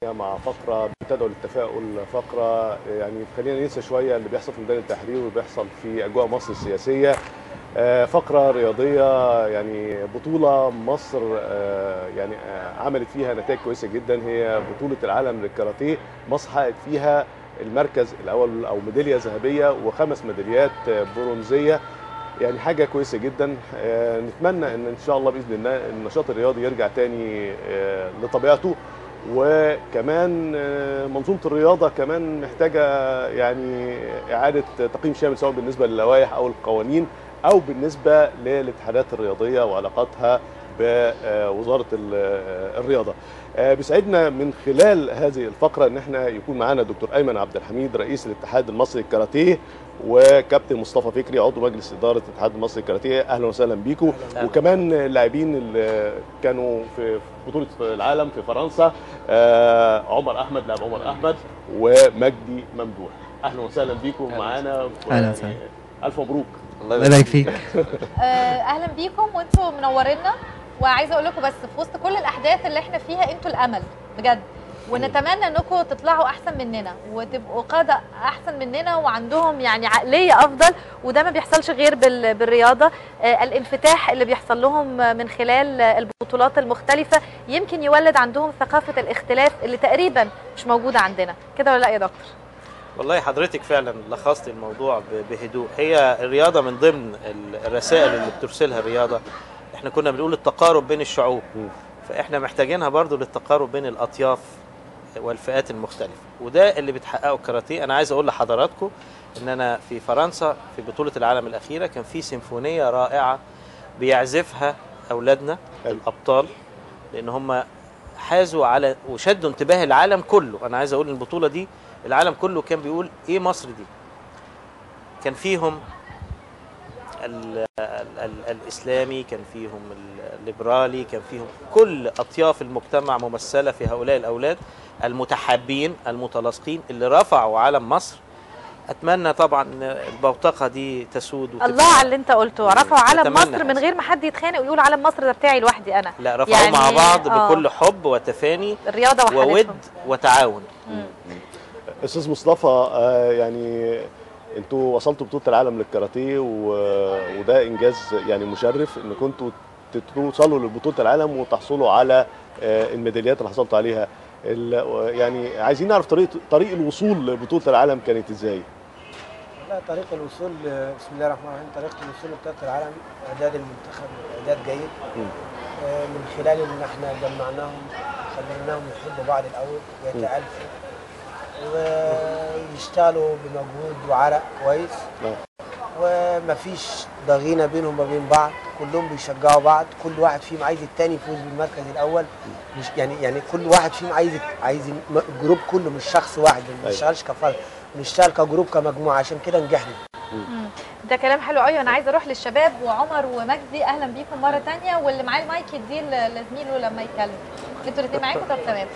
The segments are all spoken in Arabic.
مع فقرة بتدعو للتفاؤل، فقرة يعني خلينا ننسى شوية اللي بيحصل في ميدان التحرير واللي بيحصل في أجواء مصر السياسية. فقرة رياضية، يعني بطولة مصر يعني عملت فيها نتائج كويسة جدا. هي بطولة العالم للكاراتيه، مصر حققت فيها المركز الأول أو ميدالية ذهبية و5 ميداليات برونزية، يعني حاجة كويسة جدا. نتمنى ان شاء الله باذن الله النشاط الرياضي يرجع تاني لطبيعته. وكمان منظومة الرياضة كمان محتاجة يعني إعادة تقييم شامل، سواء بالنسبة للوائح أو القوانين أو بالنسبة للاتحادات الرياضية وعلاقاتها بوزارة الرياضة. بيسعدنا من خلال هذه الفقرة ان احنا يكون معانا دكتور ايمن عبد الحميد رئيس الاتحاد المصري للكاراتيه، وكابتن مصطفى فكري عضو مجلس اداره الاتحاد المصري للكاراتيه. اهلا وسهلا بيكم. وكمان اللاعبين اللي كانوا في بطوله العالم في فرنسا، عمر احمد، لاعب عمر احمد، ومجدي ممدوح. اهلا وسهلا بيكم معانا. اهلا وسهلا. الف مبروك. الله يبارك فيك. اهلا بيكم وانتم منورينا. وعايزه اقول لكم بس في وسط كل الاحداث اللي احنا فيها انتوا الامل بجد، ونتمنى انكم تطلعوا احسن مننا وتبقوا قاده احسن مننا وعندهم يعني عقليه افضل، وده ما بيحصلش غير بالرياضه. الانفتاح اللي بيحصل لهم من خلال البطولات المختلفه يمكن يولد عندهم ثقافه الاختلاف اللي تقريبا مش موجوده عندنا، كده ولا لا يا دكتور؟ والله حضرتك فعلا لخصت الموضوع بهدوء. هي الرياضه من ضمن الرسائل اللي بترسلها الرياضه. احنا كنا بنقول التقارب بين الشعوب، فاحنا محتاجينها برضو للتقارب بين الاطياف والفئات المختلفه، وده اللي بتحققه الكاراتيه. انا عايز اقول لحضراتكم ان انا في فرنسا في بطوله العالم الاخيره كان في سيمفونيه رائعه بيعزفها اولادنا الابطال، لان هم حازوا على وشدوا انتباه العالم كله. انا عايز اقول ان البطوله دي العالم كله كان بيقول ايه مصر دي. كان فيهم الإسلامي، كان فيهم الليبرالي، كان فيهم كل أطياف المجتمع ممثلة في هؤلاء الأولاد المتحابين المتلاصقين اللي رفعوا علم مصر. أتمنى طبعا البوتقة دي تسود. الله على اللي أنت قلته، رفعوا علم مصر من غير ما حد يتخانق ويقول علم مصر ده بتاعي لوحدي أنا. لا، رفعوا يعني مع بعض بكل حب وتفاني، الرياضة وود وتعاون. أستاذ مصطفى، يعني انتوا وصلتوا بطوله العالم للكاراتيه وده انجاز يعني مشرف ان كنتوا توصلوا لبطوله العالم وتحصلوا على الميداليات اللي حصلتوا عليها. يعني عايزين نعرف طريق الوصول لبطوله العالم كانت ازاي؟ والله طريق الوصول بسم الله الرحمن الرحيم، طريق الوصول لبطوله العالم اعداد المنتخب اعداد جيد من خلال ان احنا جمعناهم خليناهم يحبوا بعض الاول ويتالفوا ويشتغلوا بمجهود وعرق كويس، ومفيش ضغينه بينهم وبين بعض، كلهم بيشجعوا بعض، كل واحد فيهم عايز التاني يفوز بالمركز الاول. مش يعني كل واحد فيهم عايز الجروب كله، مش شخص واحد، ما بنشتغلش كفرد، بنشتغل كجروب كمجموعه، عشان كده نجحنا. ده كلام حلو قوي. انا عايزه اروح للشباب وعمر ومجدي. اهلا بيكم مره ثانيه، واللي معاه المايك يديه لزميله لما يتكلم. انتوا الاثنين معاكم؟ طب تمام.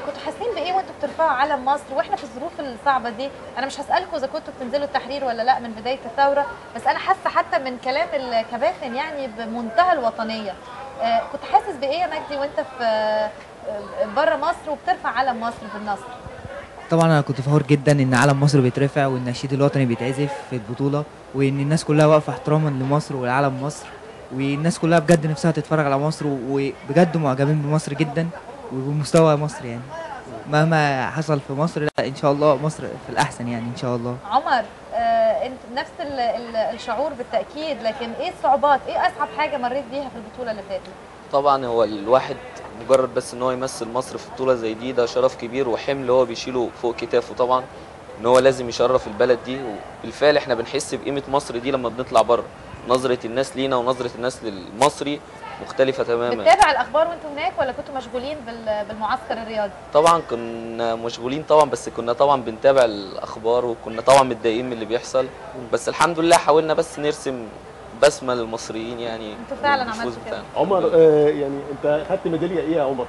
كنتوا حاسين بايه وانتوا بترفعوا علم مصر واحنا في الظروف الصعبه دي؟ انا مش هسالكم اذا كنتوا بتنزلوا التحرير ولا لا من بدايه الثوره، بس انا حاسه حتى من كلام الكباتن يعني بمنتهى الوطنيه. كنت حاسس بايه يا مجدي وانت في بره مصر وبترفع علم مصر بالنصر؟ طبعا انا كنت فخور جدا ان علم مصر بيترفع والنشيد الوطني بيتعزف في البطوله، وان الناس كلها واقفه احتراما لمصر ولعلم مصر، والناس كلها بجد نفسها تتفرج على مصر، وبجد معجبين بمصر جدا وبمستوى مصر. يعني مهما حصل في مصر، لا ان شاء الله مصر في الاحسن يعني ان شاء الله. عمر، انت نفس الشعور بالتاكيد، لكن ايه الصعوبات؟ ايه اصعب حاجه مريت بيها في البطوله اللي فاتت؟ طبعا هو الواحد مجرد بس ان هو يمثل مصر في بطوله زي دي، ده شرف كبير وحمل هو بيشيله فوق كتافه. طبعا ان هو لازم يشرف البلد دي، وبالفعل احنا بنحس بقيمه مصر دي لما بنطلع بره. نظره الناس لينا ونظره الناس للمصري مختلفه تماما. بتتابع الاخبار وانتوا هناك ولا كنتوا مشغولين بالمعسكر الرياضي؟ طبعا كنا مشغولين طبعا، بس كنا طبعا بنتابع الاخبار، وكنا طبعا متضايقين من اللي بيحصل، بس الحمد لله حاولنا بس نرسم بسمه للمصريين يعني. انتوا فعلا عملتوا كده. عمر، يعني انت خدت ميداليه ايه يا عمر؟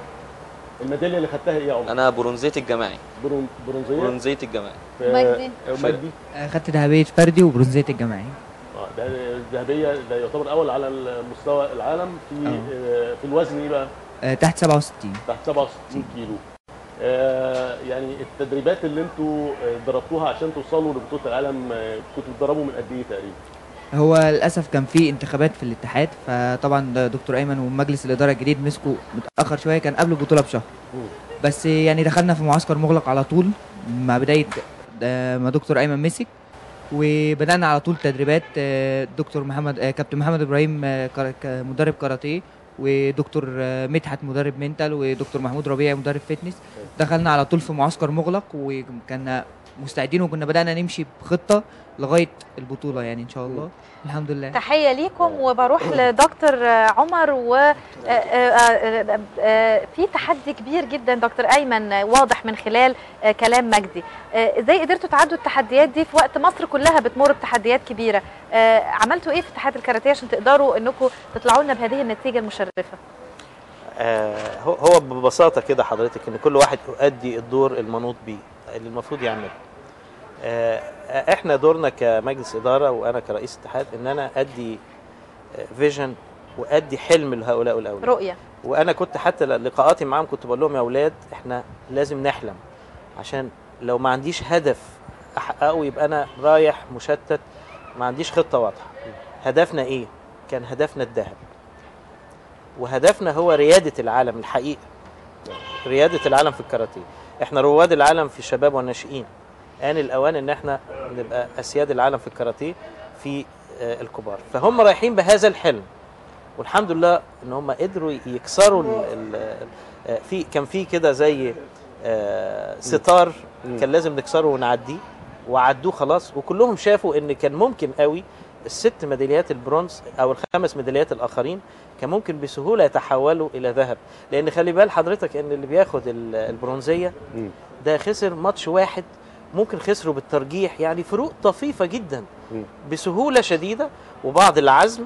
الميداليه اللي خدتها ايه يا عمر؟ انا برونزيه الجماعي. برونزيه الجماعي. مجدي؟ خدت ذهبيه فردي وبرونزيه الجماعي. ده الذهبيه ده يعتبر اول على مستوى العالم في الوزن ايه بقى؟ تحت 67. تحت 67 كيلو. يعني التدريبات اللي انتوا ضربتوها عشان توصلوا لبطوله العالم كنتوا بتدربوا من قد ايه تقريبا؟ هو للاسف كان في انتخابات في الاتحاد، فطبعا دكتور ايمن ومجلس الاداره الجديد مسكوا متاخر شويه، كان قبل البطوله بشهر. بس يعني دخلنا في معسكر مغلق على طول مع بدايه ما دكتور ايمن مسك، وبدانا على طول تدريبات. دكتور محمد كابتن محمد ابراهيم مدرب كاراتيه، ودكتور مدحت مدرب منتال، ودكتور محمود ربيع مدرب فتنس. دخلنا على طول في معسكر مغلق وكنا مستعدين، وكنا بدانا نمشي بخطه لغايه البطوله يعني ان شاء الله. الحمد لله. تحيه ليكم. وبروح لدكتور عمر، و في تحدي كبير جدا دكتور ايمن واضح من خلال كلام مجدي. ازاي قدرتوا تعدوا التحديات دي في وقت مصر كلها بتمر بتحديات كبيره؟ عملتوا ايه في اتحاد الكاراتيه عشان تقدروا انكم تطلعوا لنا بهذه النتيجه المشرفه؟ هو ببساطه كده حضرتك ان كل واحد يؤدي الدور المنوط بيه اللي المفروض يعمله. احنا دورنا كمجلس اداره وانا كرئيس اتحاد ان انا ادي فيجن وادي حلم لهؤلاء الاولاد، رؤيه. وانا كنت حتى لقاءاتي معاهم كنت بقول لهم يا اولاد احنا لازم نحلم، عشان لو ما عنديش هدف احققه يبقى انا رايح مشتت، ما عنديش خطه واضحه. هدفنا ايه؟ كان هدفنا الذهب، وهدفنا هو رياده العالم الحقيقه، رياده العالم في الكاراتيه. احنا رواد العالم في الشباب والناشئين، آن الأوان إن احنا نبقى أسياد العالم في الكاراتيه في الكبار. فهم رايحين بهذا الحلم، والحمد لله إن هم قدروا يكسروا كان في كده زي ستار كان لازم نكسره ونعديه، وعدوه خلاص. وكلهم شافوا إن كان ممكن قوي ال6 ميداليات البرونز أو ال5 ميداليات الآخرين كان ممكن بسهولة يتحولوا إلى ذهب. لأن خلي بال حضرتك إن اللي بياخد البرونزية ده خسر ماتش واحد، ممكن خسروا بالترجيح، يعني فروق طفيفة جدا بسهولة شديدة، وبعض العزم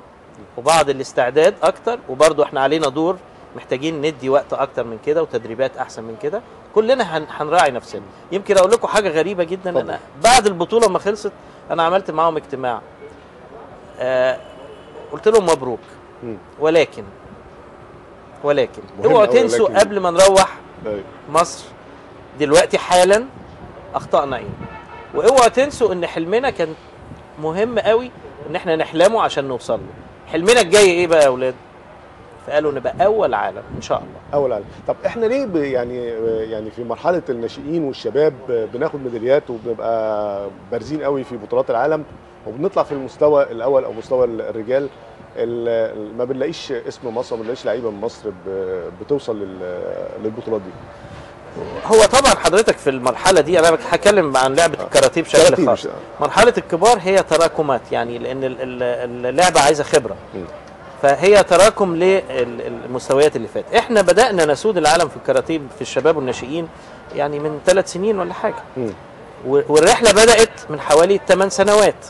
وبعض الاستعداد أكتر. وبرضو احنا علينا دور محتاجين ندي وقت أكتر من كده وتدريبات أحسن من كده. كلنا هنراعي نفسنا. يمكن أقول لكم حاجة غريبة جدا، أنا بعد البطولة ما خلصت أنا عملت معاهم اجتماع، قلت لهم مبروك، ولكن اوعوا تنسوا قبل ما نروح مصر دلوقتي حالا اخطأنا ايه، واوعوا تنسوا ان حلمنا كان مهم قوي ان احنا نحلمه عشان نوصل له. حلمنا الجاي ايه بقى يا اولاد؟ فقالوا نبقى اول عالم ان شاء الله. اول عالم. طب احنا ليه يعني في مرحله الناشئين والشباب بناخد ميداليات وبنبقى بارزين قوي في بطولات العالم، وبنطلع في المستوى الاول او مستوى الرجال ما بنلاقيش اسم مصر، ما بنلاقيش لعيبه من مصر بتوصل للبطولات دي؟ هو طبعا حضرتك في المرحله دي انا هتكلم عن لعبه الكاراتيه بشكل خاص. مرحله الكبار هي تراكمات، يعني لان اللعبه عايزه خبره، فهي تراكم للمستويات اللي فاتت. احنا بدانا نسود العالم في الكاراتيه في الشباب والناشئين يعني من 3 سنين ولا حاجه، والرحله بدات من حوالي 8 سنوات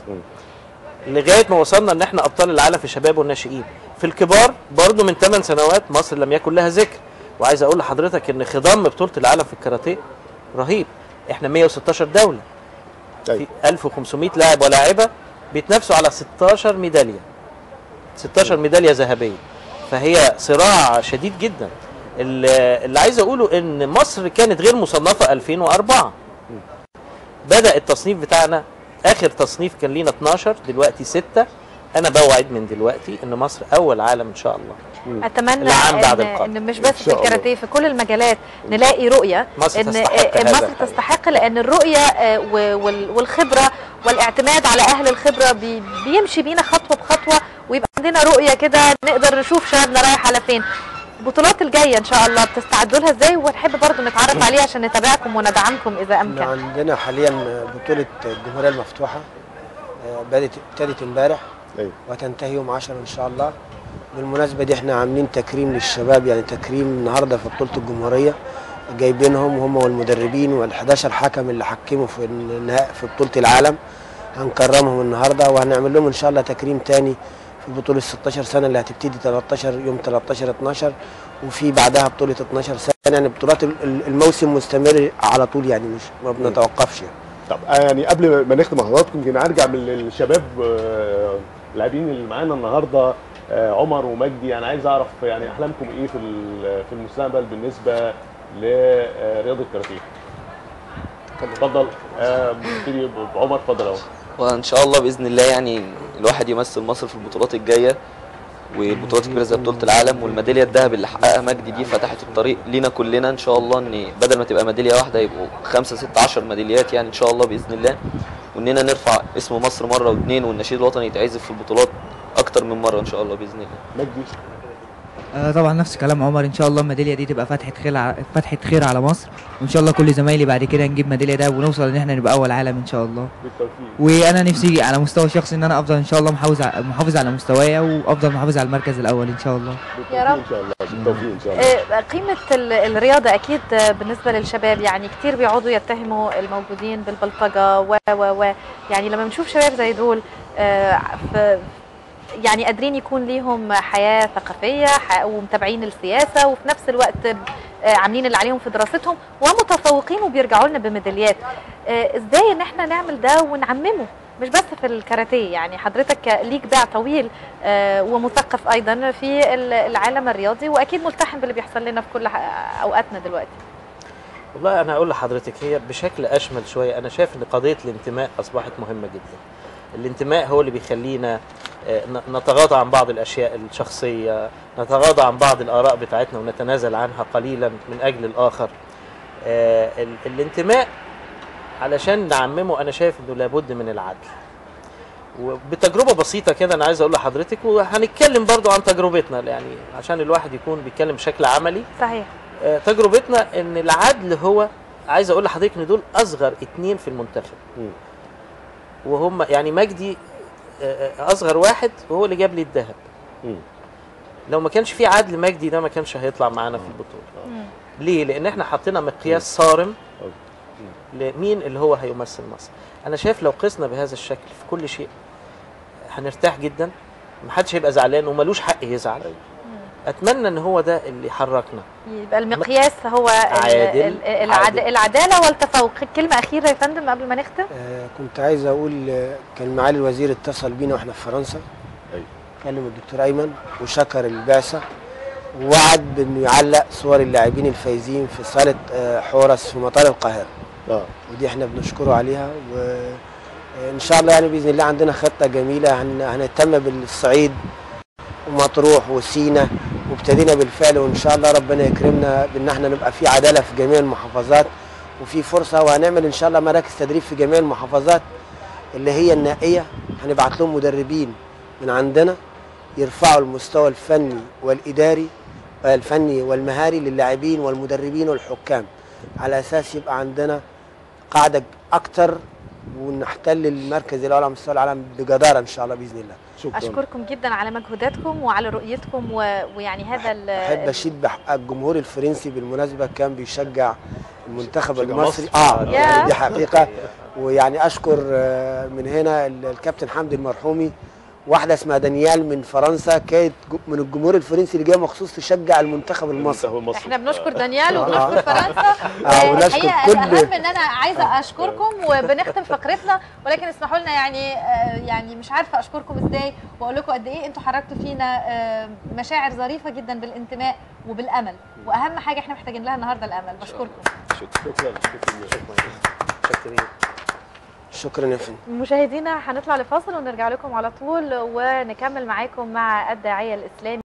لغايه ما وصلنا ان احنا ابطال العالم في الشباب والناشئين. في الكبار برضو من 8 سنوات مصر لم يكن لها ذكر. وعايز اقول لحضرتك ان خضم بطوله العالم في الكاراتيه رهيب. احنا 116 دوله، في 1500 لاعب ولاعبه بيتنافسوا على 16 ميداليه، 16 ميداليه ذهبيه. فهي صراع شديد جدا. اللي عايز اقوله ان مصر كانت غير مصنفه 2004. بدا التصنيف بتاعنا، اخر تصنيف كان لينا 12، دلوقتي 6. انا بوعد من دلوقتي ان مصر اول عالم ان شاء الله. اتمنى ان مش بس في الكاراتيه، في كل المجالات نلاقي رؤيه مصر ان تستحق مصر تستحق، لان الرؤيه والخبره والاعتماد على اهل الخبره بيمشي بينا خطوه بخطوه، ويبقى عندنا رؤيه كده نقدر نشوف شبابنا رايح على فين. البطولات الجايه ان شاء الله بتستعدوا لها ازاي؟ ونحب برضو نتعرف عليها عشان نتابعكم وندعمكم اذا امكن. عندنا حاليا بطوله الجمهوريه المفتوحه ابتدت امبارح وتنتهي يوم 10 ان شاء الله. بالمناسبه دي احنا عاملين تكريم للشباب، يعني تكريم النهارده في بطوله الجمهوريه، جايبينهم هم والمدربين وال11 حكم اللي حكموا في النهائي في بطوله العالم. هنكرمهم النهارده، وهنعمل لهم ان شاء الله تكريم تاني في بطوله 16 سنه اللي هتبتدي 13 يوم 13 12، وفي بعدها بطوله 12 سنه. يعني بطولات الموسم مستمر على طول، يعني مش ما بنتوقفش يعني. طب يعني قبل ما نختم حضراتكم يمكن ارجع من الشباب اللاعبين اللي معانا النهارده، عمر ومجدي. انا عايز اعرف يعني احلامكم ايه في المستقبل بالنسبه لرياضه الكاراتيه؟ اتفضل. نبتدي بعمر، اتفضل اهو. وان شاء الله باذن الله يعني الواحد يمثل مصر في البطولات الجايه، والبطولات الكبيره زي بطوله العالم، والميداليه الذهب اللي حققها مجدي دي فتحت الطريق لينا كلنا ان شاء الله، ان بدل ما تبقى ميداليه واحده يبقوا 5 6 10 ميداليات يعني ان شاء الله باذن الله، واننا نرفع اسم مصر مره واثنين، والنشيد الوطني يتعزف في البطولات اكتر من مره ان شاء الله باذن الله. مجدي. طبعا نفس كلام عمر، ان شاء الله الميداليه دي تبقى فتحه خير على مصر، وان شاء الله كل زمايلي بعد كده نجيب ميداليه ده ونوصل ان احنا نبقى اول عالم ان شاء الله. بالتوفيق. وانا نفسي على مستوى شخصي ان انا افضل ان شاء الله محافظ على مستوايا، وافضل محافظ على المركز الاول ان شاء الله. يا رب. ان شاء الله. بالتوفيق ان شاء الله. قيمة الرياضة أكيد بالنسبة للشباب، يعني كتير بيقعدوا يتهموا الموجودين بالبلطجة و يعني لما بنشوف شباب زي دول يعني قادرين يكون ليهم حياة ثقافية ومتابعين السياسة، وفي نفس الوقت عاملين اللي عليهم في دراستهم ومتفوقين وبيرجعوا لنا بميداليات. ازاي ان احنا نعمل ده ونعممه مش بس في الكاراتيه؟ يعني حضرتك ليك باع طويل ومثقف ايضا في العالم الرياضي، واكيد ملتحم باللي بيحصل لنا في كل اوقاتنا دلوقتي. والله انا هقول لحضرتك هي بشكل اشمل شويه، انا شايف ان قضيه الانتماء اصبحت مهمه جدا. الانتماء هو اللي بيخلينا نتغاضى عن بعض الاشياء الشخصيه، نتغاضى عن بعض الاراء بتاعتنا ونتنازل عنها قليلا من اجل الاخر. الانتماء علشان نعممه انا شايف انه لابد من العدل. وبتجربه بسيطه كده انا عايز اقول لحضرتك، وهنتكلم برضو عن تجربتنا يعني عشان الواحد يكون بيتكلم بشكل عملي. صحيح. تجربتنا ان العدل هو، عايز اقول لحضرتك ان دول اصغر 2 في المنتخب، وهم يعني مجدي اصغر واحد وهو اللي جاب لي الذهب. لو ما كانش في عدل مجدي ده ما كانش هيطلع معانا في البطوله. ليه؟ لان احنا حطينا مقياس صارم لمين اللي هو هيمثل مصر. انا شايف لو قسنا بهذا الشكل في كل شيء هنرتاح جدا، محدش هيبقى زعلان وملوش حق يزعل. اتمنى ان هو ده اللي يحركنا، يبقى المقياس هو العداله والتفوق. كلمه اخيره يا فندم قبل ما نختم. كنت عايز اقول كان معالي الوزير اتصل بينا واحنا في فرنسا، كلم الدكتور ايمن وشكر البعثه، ووعد بانه يعلق صور اللاعبين الفايزين في صاله حورس في مطار القاهره. ودي احنا بنشكره عليها، وان شاء الله يعني باذن الله عندنا خطه جميله هنهتم بالصعيد ومطروح وسينا، وابتدينا بالفعل، وان شاء الله ربنا يكرمنا بان احنا نبقى في عداله في جميع المحافظات وفي فرصه، وهنعمل ان شاء الله مراكز تدريب في جميع المحافظات اللي هي النائيه. هنبعت لهم مدربين من عندنا يرفعوا المستوى الفني والاداري الفني والمهاري للاعبين والمدربين والحكام، على اساس يبقى عندنا قاعده اكتر ونحتل المركز الاول على مستوى العالم بجداره ان شاء الله باذن الله. شكرا. اشكركم جدا على مجهوداتكم وعلى رؤيتكم ويعني هذا احب اشيد بحق الجمهور الفرنسي بالمناسبه، كان بيشجع المنتخب المصري. دي حقيقه. ويعني اشكر من هنا الكابتن حمدي المرحومي، واحده اسمها دانيال من فرنسا، كانت من الجمهور الفرنسي اللي جايه مخصوص تشجع المنتخب المصري. احنا بنشكر دانيال وبنشكر فرنسا. ونشكر كل الاهم ان انا عايزه اشكركم وبنختم فقرتنا، ولكن اسمحوا لنا يعني مش عارفه اشكركم ازاي واقول لكم قد ايه انتوا حركتوا فينا مشاعر ظريفه جدا بالانتماء وبالامل، واهم حاجه احنا محتاجين لها النهارده الامل. بشكركم. شكرا يا فندم. مشاهدينا هنطلع لفاصل ونرجع لكم على طول ونكمل معاكم مع الداعيه الاسلامي.